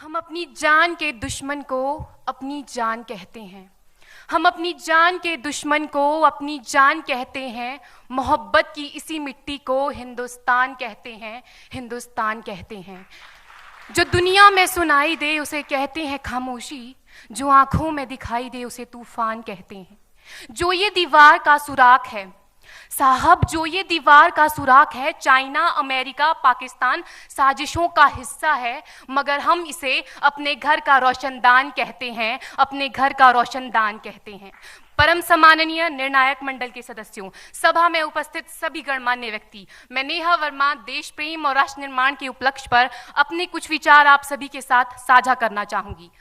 हम अपनी जान के दुश्मन को अपनी जान कहते हैं। हम अपनी जान के दुश्मन को अपनी जान कहते हैं। मोहब्बत की इसी मिट्टी को हिंदुस्तान कहते हैं, हिंदुस्तान कहते हैं। जो दुनिया में सुनाई दे उसे कहते हैं खामोशी, जो आंखों में दिखाई दे उसे तूफान कहते हैं। जो ये दीवार का सुराख है साहब, जो ये दीवार का सुराख है, चाइना, अमेरिका, पाकिस्तान साजिशों का हिस्सा है, मगर हम इसे अपने घर का रोशनदान कहते हैं, अपने घर का रोशनदान कहते हैं। परम सम्माननीय निर्णायक मंडल के सदस्यों, सभा में उपस्थित सभी गणमान्य व्यक्ति, मैं नेहा वर्मा देश प्रेम और राष्ट्र निर्माण के उपलक्ष्य पर अपने कुछ विचार आप सभी के साथ साझा करना चाहूंगी।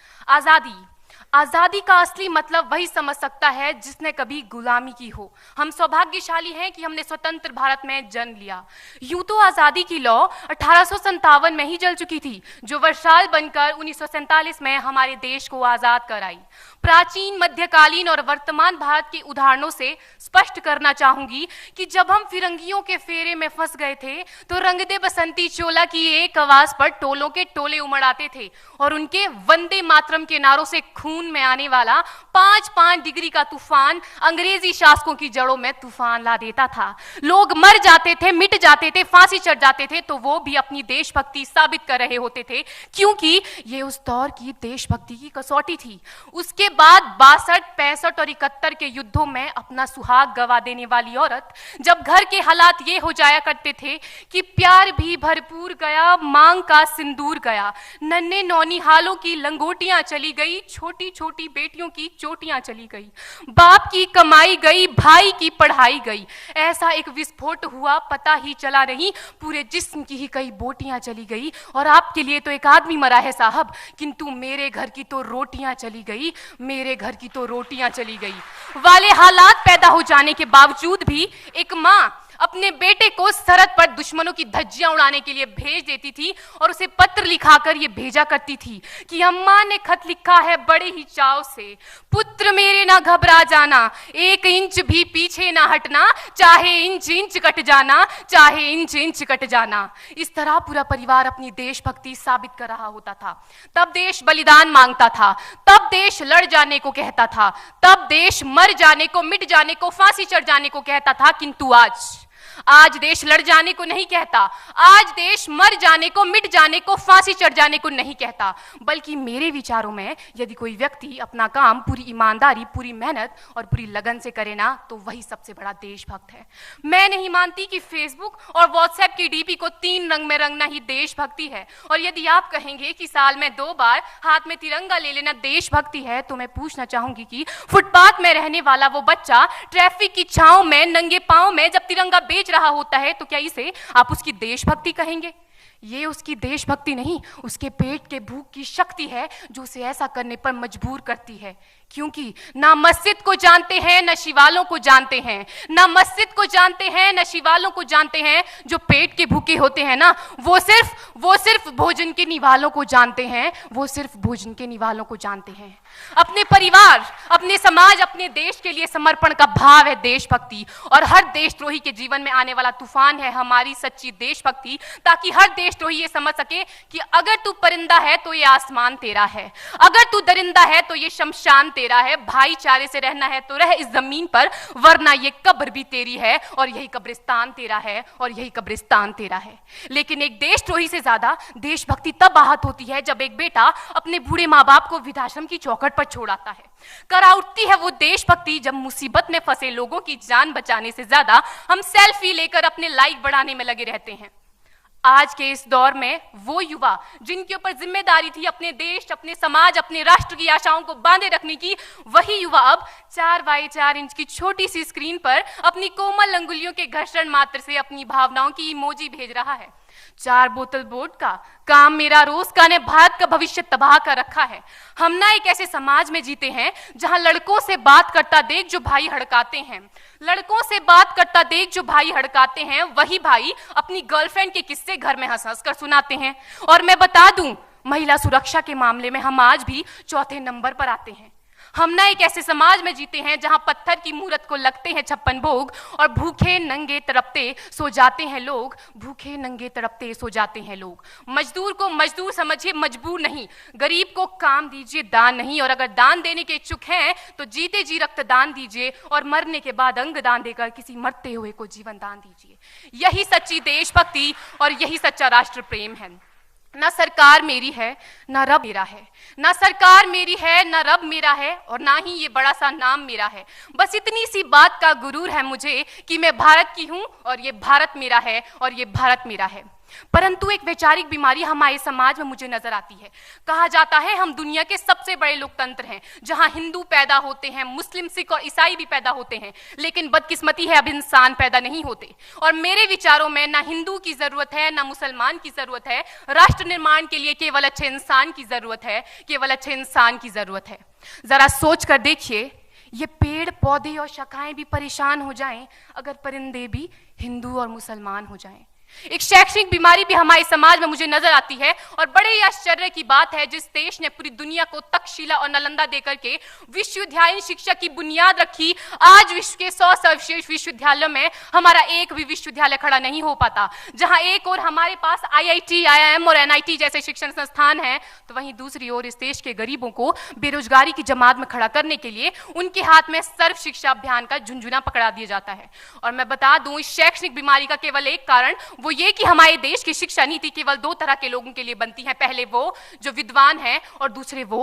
आज़ादी का असली मतलब वही समझ सकता है जिसने कभी गुलामी की हो। हम सौभाग्यशाली हैं कि हमने स्वतंत्र भारत में जन्म लिया। यूं तो आज़ादी की लौ 1857 में ही जल चुकी थी, जो वर्षाल बनकर 1947 में हमारे देश को आज़ाद कराई। प्राचीन, मध्यकालीन और वर्तमान भारत के उदाहरणों से स्पष्ट करना चाहूंगी कि जब हम फिरंगियों के फेरे में फंस गए थे तो रंग दे बसंती चोला की एक आवाज पर टोलों के टोले उमड़ आते थे और उनके वंदे मातरम के नारों से खून में आने वाला 5-5 डिग्री का तूफान अंग्रेजी शासकों की जड़ों में तूफान ला देता था। लोग मर जाते थे, मिट जाते थे, फांसी चढ़ जाते थे, तो वो भी अपनी देशभक्ति साबित कर रहे होते थे, क्योंकि ये उस दौर की देशभक्ति की कसौटी थी। उसके बाद 62, 65 और 71 के युद्धों में अपना सुहाग गवा देने वाली औरत, जब घर के हालात ये हो जाया करते थे कि प्यार भी भरपूर गया, मांग का सिंदूर गया, नन्हे नौनिहालों की लंगोटियां चली गई, छोटी छोटी बेटियों की चोटियां चली गई, बाप की कमाई गई, भाई की पढ़ाई गई, ऐसा एक विस्फोट हुआ पता ही चला नहीं, पूरे जिस्म की ही कई बोटियां चली गई। और आपके लिए तो एक आदमी मरा है साहब, किंतु मेरे घर की तो रोटियां चली गई, मेरे घर की तो रोटियां चली गई वाले हालात पैदा हो जाने के बावजूद भी एक माँ अपने बेटे को सरहद पर दुश्मनों की धज्जियां उड़ाने के लिए भेज देती थी और उसे पत्र लिखाकर ये भेजा करती थी कि अम्मा ने खत लिखा है बड़े ही चाव से, पुत्र मेरे ना घबरा जाना, 1 इंच भी पीछे ना हटना, चाहे इंच इंच कट जाना, चाहे इंच इंच कट जाना। इस तरह पूरा परिवार अपनी देशभक्ति साबित कर रहा होता था। तब देश बलिदान मांगता था, तब देश लड़ जाने को कहता था, तब देश मर जाने को, मिट जाने को, फांसी चढ़ जाने को कहता था। किंतु आज देश लड़ जाने को नहीं कहता, आज देश मर जाने को, मिट जाने को, फांसी चढ़ जाने को नहीं कहता, बल्कि मेरे विचारों में यदि कोई व्यक्ति अपना काम पूरी ईमानदारी, पूरी मेहनत और पूरी लगन से करे ना, तो वही सबसे बड़ा देशभक्त है। मैं नहीं मानती कि फेसबुक और व्हाट्सएप की डीपी को 3 रंग में रंगना ही देशभक्ति है। और यदि आप कहेंगे कि साल में 2 बार हाथ में तिरंगा ले लेना देशभक्ति है, तो मैं पूछना चाहूंगी कि फुटपाथ में रहने वाला वो बच्चा ट्रैफिक की छांव में नंगे पांव में जब तिरंगा बेच रहा होता है, तो क्या इसे आप उसकी देशभक्ति कहेंगे? ये उसकी देशभक्ति नहीं, उसके पेट के भूख की शक्ति है जो उसे ऐसा करने पर मजबूर करती है। क्योंकि ना मस्जिद को जानते हैं, ना शिवालों को जानते हैं, ना मस्जिद को जानते हैं, ना शिवालों को जानते हैं। जो पेट के भूखे होते हैं ना, वो सिर्फ भोजन के निवालों को जानते हैं, वो सिर्फ भोजन के निवालों को जानते हैं। अपने परिवार, अपने समाज, अपने देश के लिए समर्पण का भाव है देशभक्ति। और हर देशद्रोही के जीवन में आने वाला तूफान है हमारी सच्ची देशभक्ति, ताकि हर देशद्रोही ये समझ सके कि अगर तू परिंदा है तो ये आसमान तेरा है, अगर तू दरिंदा है तो ये शमशान तेरा है, भाईचारे से रहना है तो रह इस जमीन पर, वरना ये कब्र भी तेरी है और यही कब्रिस्तान तेरा है और यही कब्रिस्तान तेरा है। लेकिन एक देशद्रोही से ज्यादा देशभक्ति तब आहत होती है जब एक बेटा अपने बूढ़े माँ बाप को वृद्धाश्रम की चौखट पर छोड़ आता है। करा उठती है वो देशभक्ति जब मुसीबत में फंसे लोगों की जान बचाने से ज्यादा हम सेल्फी लेकर अपने लाइक बढ़ाने में लगे रहते हैं। आज के इस दौर में वो युवा जिनके ऊपर जिम्मेदारी थी अपने देश, अपने समाज, अपने राष्ट्र की आशाओं को बांधे रखने की, वही युवा अब 4x4 इंच की छोटी सी स्क्रीन पर अपनी कोमल अंगुलियों के घर्षण मात्र से अपनी भावनाओं की इमोजी भेज रहा है। 4 बोतल वोट का काम मेरा रोज का ने भारत का भविष्य तबाह कर रखा है। हम ना एक ऐसे समाज में जीते हैं जहां लड़कों से बात करता देख जो भाई हड़काते हैं, लड़कों से बात करता देख जो भाई हड़काते हैं, वही भाई अपनी गर्लफ्रेंड के किस्से घर में हंस हंस कर सुनाते हैं। और मैं बता दूं, महिला सुरक्षा के मामले में हम आज भी 4थे नंबर पर आते हैं। हम ना एक ऐसे समाज में जीते हैं जहां पत्थर की मूरत को लगते हैं 56 भोग और भूखे नंगे तड़पते सो जाते हैं लोग, भूखे नंगे तड़पते सो जाते हैं लोग। मजदूर को मजदूर समझिए, मजबूर नहीं। गरीब को काम दीजिए, दान नहीं। और अगर दान देने के इच्छुक हैं तो जीते जी रक्तदान दीजिए और मरने के बाद अंग दान देकर किसी मरते हुए को जीवन दान दीजिए। यही सच्ची देशभक्ति और यही सच्चा राष्ट्र प्रेम है। ना सरकार मेरी है ना रब मेरा है, ना सरकार मेरी है ना रब मेरा है, और ना ही ये बड़ा सा नाम मेरा है। बस इतनी सी बात का गुरूर है मुझे कि मैं भारत की हूं और ये भारत मेरा है और ये भारत मेरा है। परंतु एक वैचारिक बीमारी हमारे समाज में मुझे नजर आती है। कहा जाता है हम दुनिया के सबसे बड़े लोकतंत्र हैं, जहां हिंदू पैदा होते हैं, मुस्लिम, सिख और ईसाई भी पैदा होते हैं, लेकिन बदकिस्मती है अब इंसान पैदा नहीं होते। और मेरे विचारों में ना हिंदू की जरूरत है ना मुसलमान की जरूरत है। राष्ट्र निर्माण के लिए केवल अच्छे इंसान की जरूरत है, केवल अच्छे इंसान की जरूरत है। जरा सोच कर देखिए, ये पेड़ पौधे और शाखाएं भी परेशान हो जाएं अगर परिंदे भी हिंदू और मुसलमान हो जाएं। एक शैक्षणिक बीमारी भी हमारे समाज में मुझे नजर आती है, और बड़े ही आश्चर्य की बात है जिस देश ने पूरी दुनिया को तक्षशिला और नालंदा देकर के विश्वविद्यालय शिक्षा की बुनियाद रखी, आज विश्व के 100 सर्वश्रेष्ठ विश्वविद्यालयों में हमारा एक भी विश्वविद्यालय खड़ा नहीं हो पाता। जहां एक और हमारे पास IIT, IIM और NIT जैसे शिक्षण संस्थान हैं, तो वहीं दूसरी ओर इस देश के गरीबों को बेरोजगारी की जमात में खड़ा करने के लिए उनके हाथ में सर्व शिक्षा अभियान का झुंझुना पकड़ा दिया जाता है। और मैं बता दूं, इस शैक्षणिक बीमारी का केवल एक कारण वो ये कि हमारे देश की शिक्षा नीति केवल 2 तरह के लोगों के लिए बनती है। पहले वो जो विद्वान हैं और दूसरे वो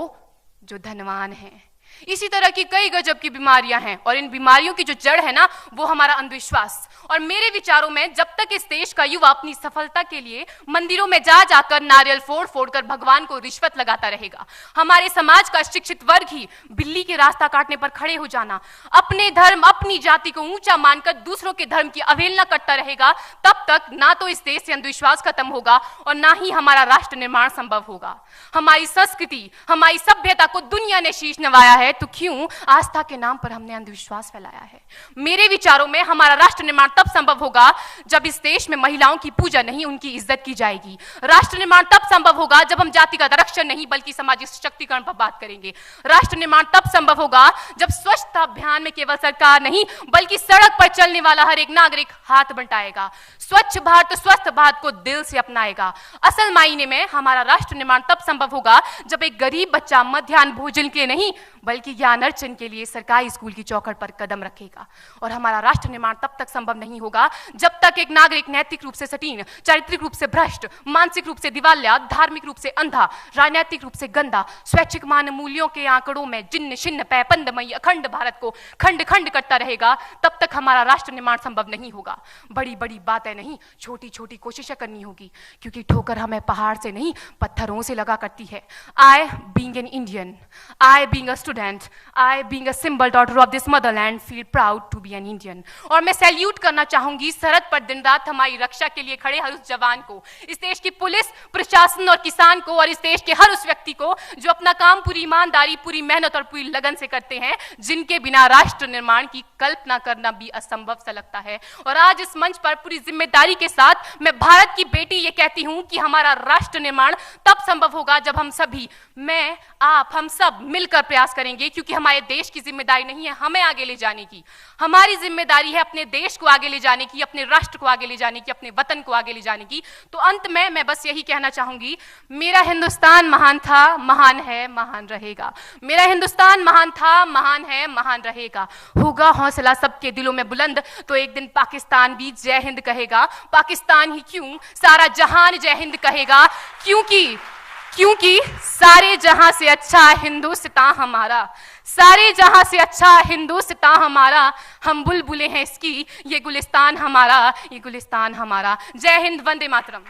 जो धनवान हैं। इसी तरह की कई गजब की बीमारियां हैं, और इन बीमारियों की जो जड़ है ना, वो हमारा अंधविश्वास। और मेरे विचारों में जब तक इस देश का युवा अपनी सफलता के लिए मंदिरों में जा जाकर नारियल फोड़ फोड़ कर भगवान को रिश्वत लगाता रहेगा, हमारे समाज का शिक्षित वर्ग ही बिल्ली के रास्ता काटने पर खड़े हो जाना, अपने धर्म अपनी जाति को ऊंचा मानकर दूसरों के धर्म की अवहेलना करता रहेगा, तब तक ना तो इस देश से अंधविश्वास खत्म होगा और ना ही हमारा राष्ट्र निर्माण संभव होगा। हमारी संस्कृति, हमारी सभ्यता को दुनिया ने शीश नवाया है, तो क्यों आस्था के नाम पर हमने अंधविश्वास फैलाया है? मेरे विचारों में हमारा राष्ट्र निर्माण तब संभव होगा जब इस देश में महिलाओं की पूजा नहीं, उनकी इज्जत की जाएगी। राष्ट्र निर्माण तब संभव होगा जब हम जातिगत आरक्षण नहीं बल्कि सामाजिक सशक्तिकरण पर बात करेंगे। राष्ट्र निर्माण तब संभव होगा जब स्वच्छता अभियान में केवल सरकार नहीं बल्कि सड़क पर चलने वाला हर एक नागरिक हाथ बंटाएगा, स्वच्छ भारत स्वस्थ भारत को दिल से अपनाएगा। असल मायने में हमारा राष्ट्र निर्माण तब संभव होगा जब एक गरीब बच्चा मध्याह्न भोजन के नहीं बल्कि ज्ञान अर्जन के लिए सरकारी स्कूल की चौखट पर कदम रखेगा। और हमारा राष्ट्र निर्माण तब तक संभव नहीं होगा जब तक एक नागरिक नैतिक रूप से सटीन, चारित्रिक रूप से भ्रष्ट, मानसिक रूप से दिवालिया, धार्मिक रूप से अंधा, राजनीतिक रूप से गंदा, स्वैच्छिक मान मूल्यों के आंकड़ों में जिन्न शिन्न पैपंदमयी अखंड भारत को खंड खंड करता रहेगा, तब तक हमारा राष्ट्र निर्माण संभव नहीं होगा। बड़ी बड़ी बातें नहीं, छोटी छोटी कोशिशें करनी होगी, क्योंकि ठोकर हमें पहाड़ से नहीं पत्थरों से लगा करती है। I being an Indian, I being a student, I being a symbol daughter of this motherland feel proud to be an Indian। और मैं सैल्यूट करना चाहूंगी सरहद पर दिन रात हमारी रक्षा के लिए खड़े हर उस जवान को, इस देश की पुलिस, प्रशासन और किसान को, और इस देश के हर उस व्यक्ति को जो अपना काम पूरी ईमानदारी, पूरी मेहनत और पूरी लगन से करते हैं, जिनके बिना राष्ट्र निर्माण की कल्पना करना भी असंभव सा लगता है। और आज इस मंच पर पूरी जिम्मेदारी के साथ मैं भारत की बेटी ये कहती हूं कि हमारा राष्ट्र निर्माण तब संभव होगा जब हम सभी, मैं, आप, हम सब मिलकर प्रयास करेंगे, क्योंकि हमारे देश की जिम्मेदारी नहीं है हमें आगे ले जाने की, हमारी जिम्मेदारी है अपने देश को आगे ले जाने की, अपने राष्ट्र को आगे ले जाने की, अपने वतन को आगे ले जाने की। तो अंत में मैं बस यही कहना चाहूंगी, मेरा हिंदुस्तान महान था, महान है, महान रहेगा। मेरा हिंदुस्तान महान था, महान है, महान रहेगा। होगा हौसला सबके दिलों में बुलंद तो एक दिन पाकिस्तान भी जय हिंद कहेगा। पाकिस्तान ही क्यों, सारा जहान जय हिंद कहेगा, क्योंकि सारे जहां से अच्छा हिंदुस्तान हमारा, सारे जहां से अच्छा हिंदुस्तान हमारा, हम बुलबुलें हैं इसकी, ये गुलिस्तान हमारा, ये गुलिस्तान हमारा। जय हिंद, वंदे मातरम।